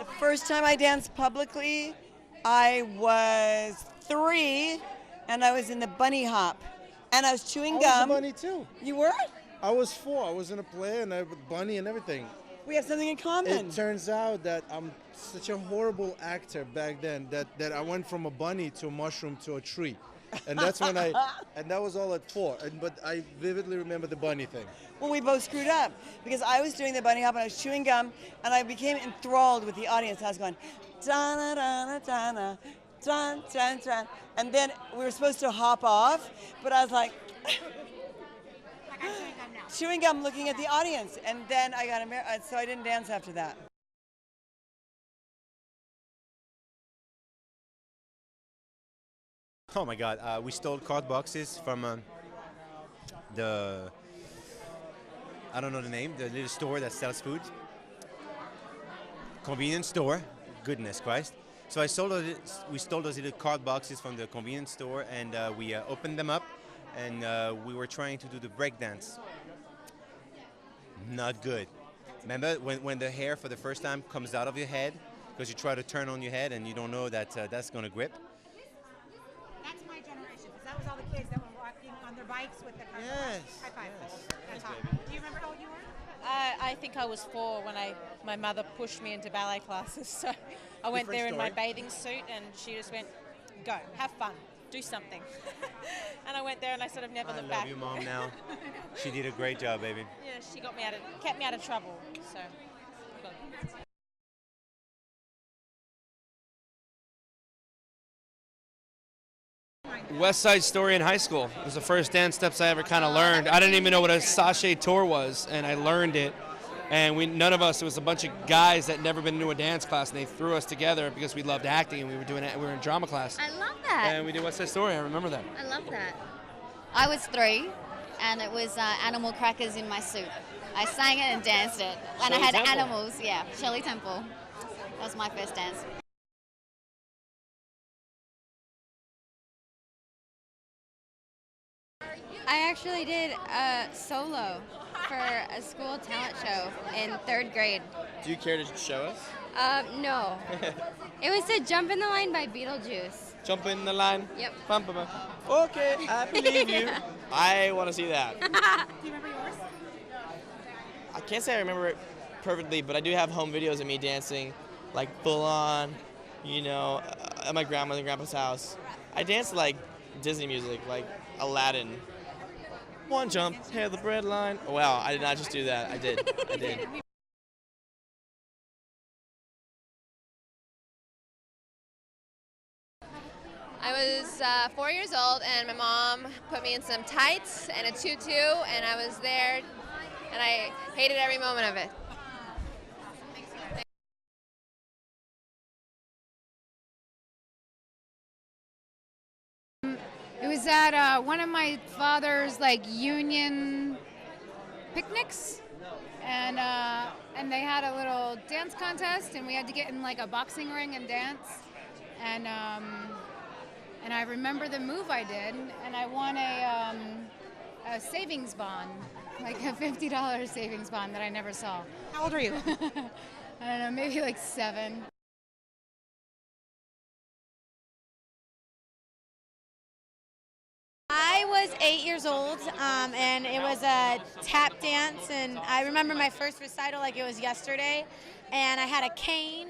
The first time I danced publicly, I was 3, and I was in the bunny hop, and I was chewing I gum. was a bunny too. You were? I was 4. I was in a play and I was bunny and everything. We have something in common. It turns out that I'm such a horrible actor back then that I went from a bunny to a mushroom to a tree. And that's when and that was all at 4. But I vividly remember the bunny thing. Well, we both screwed up because I was doing the bunny hop and I was chewing gum, and I became enthralled with the audience. I was going, dana dana dana, dun dun dun, and then we were supposed to hop off, but I was like, chewing gum, looking at the audience, and then I got embarrassed, so I didn't dance after that. Oh my God, we stole card boxes from the, I don't know the name, the little store that sells food. Convenience store, goodness Christ. So we stole those little card boxes from the convenience store, and we opened them up, and we were trying to do the break dance. Not good. Remember when the hair for the first time comes out of your head, because you try to turn on your head and you don't know that that's going to grip? That's my generation, because that was all the kids that were walking on their bikes with the car. Yes. High five. Yes. That's Yes, hot. baby. Do you remember how old you were? I think I was 4 when my mother pushed me into ballet classes. So I went Different there in my story. bathing suit, and she just went, "Go, have fun, do something." And I went there, and I sort of never I looked love back. you, Mom, now. She did a great job, baby. Yeah, she kept me out of trouble. So. Good. West Side Story in high school. It was the first dance steps I ever kind of learned. I didn't even know what a sachet tour was, and I learned it. And none of us, it was a bunch of guys that never been into a dance class, and they threw us together because we loved acting, and we were in drama class. I love that. And we did West Side Story. I remember that. I love that. I was 3, and it was animal crackers in my suit. I sang it and danced it, and I Shirley had Temple. animals. Yeah, Shirley Temple. That was my first dance. I actually did a solo for a school talent show in 3rd grade. Do you care to show us? No. It was to Jump in the Line by Beetlejuice. Jump in the line. Yep. Bum, bum, bum. Okay, I believe you. I want to see that. Do you remember yours? I can't say I remember it perfectly, but I do have home videos of me dancing, like full on, at my grandmother and grandpa's house. I danced like Disney music, like Aladdin. One jump, hair the bread line. Wow, I did not just do that. I did. I did. I was 4 years old, and my mom put me in some tights and a tutu, and I was there, and I hated every moment of it. It was at one of my father's union picnics, and they had a little dance contest, and we had to get in a boxing ring and dance, and I remember the move I did, and I won a savings bond, like a $50 savings bond that I never saw. How old are you? I don't know, maybe 7. I was 8 years old, and it was a tap dance, and I remember my first recital like it was yesterday, and I had a cane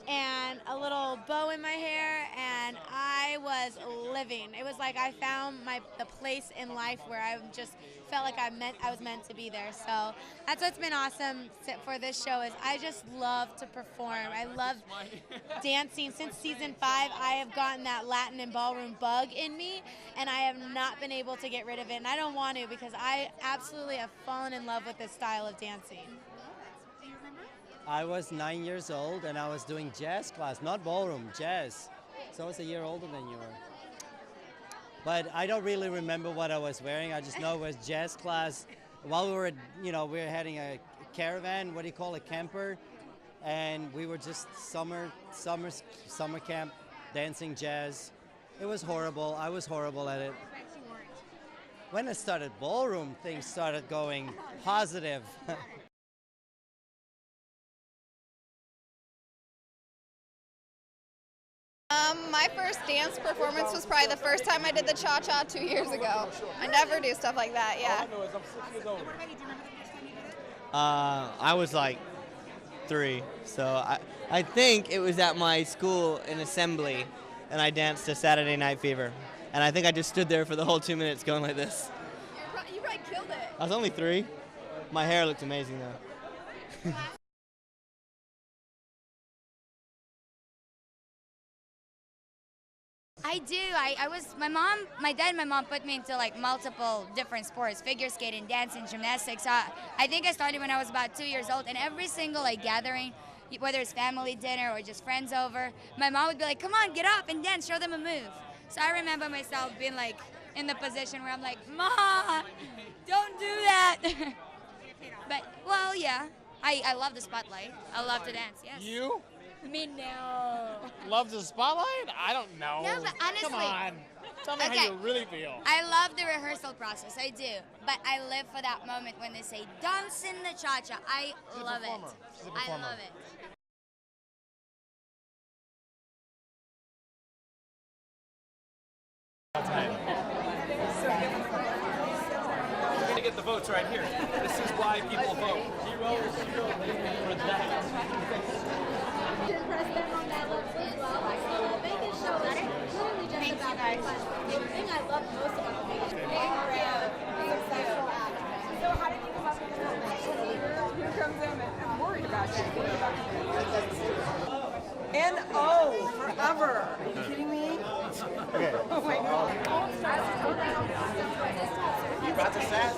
and a little bow in my hair, and I was living. It was like I found the place in life where I just felt like I was meant to be there. So that's what's been awesome for this show is I just love to perform. I love dancing. Since season 5, I have gotten that Latin and ballroom bug in me, and I have not been able to get rid of it. And I don't want to because I absolutely have fallen in love with this style of dancing. I was 9 years old, and I was doing jazz class, not ballroom, jazz. So I was a year older than you were. But I don't really remember what I was wearing. I just know it was jazz class. While we were, we were heading a caravan, what do you call a camper? And we were just summer camp, dancing jazz. It was horrible. I was horrible at it. When I started ballroom, things started going positive. My first dance performance was probably the first time I did the cha-cha 2 years ago. I never do stuff like that, yeah. I was like 3, so I think it was at my school in assembly, and I danced to Saturday Night Fever. And I think I just stood there for the whole 2 minutes going like this. You probably killed it. I was only 3. My hair looked amazing though. I do. My dad and my mom put me into like multiple different sports, figure skating, dancing, gymnastics. I think I started when I was about 2 years old, and every single like gathering, whether it's family dinner or just friends over, my mom would be like, come on, get up and dance, show them a move. So I remember myself being like in the position where I'm like, Ma, don't do that. But, well, yeah, I love the spotlight. I love to dance, yes. You? Me, no. Love the spotlight? I don't know. No, but honestly. Come on. Tell me how you really feel. I love the rehearsal process, I do. But I live for that moment when they say, dance in the cha-cha. I love it. I love it. We're going to get the votes right here. This is why people vote. 0 for that. Press them on that left as well. So the Vegas show is literally just about that. The thing I love most about the Vegas show is the sexual act. So how did you come up with that? Who comes in and I'm worried about you? N-O forever. Are you kidding me? Okay. Oh my God. You about to sass?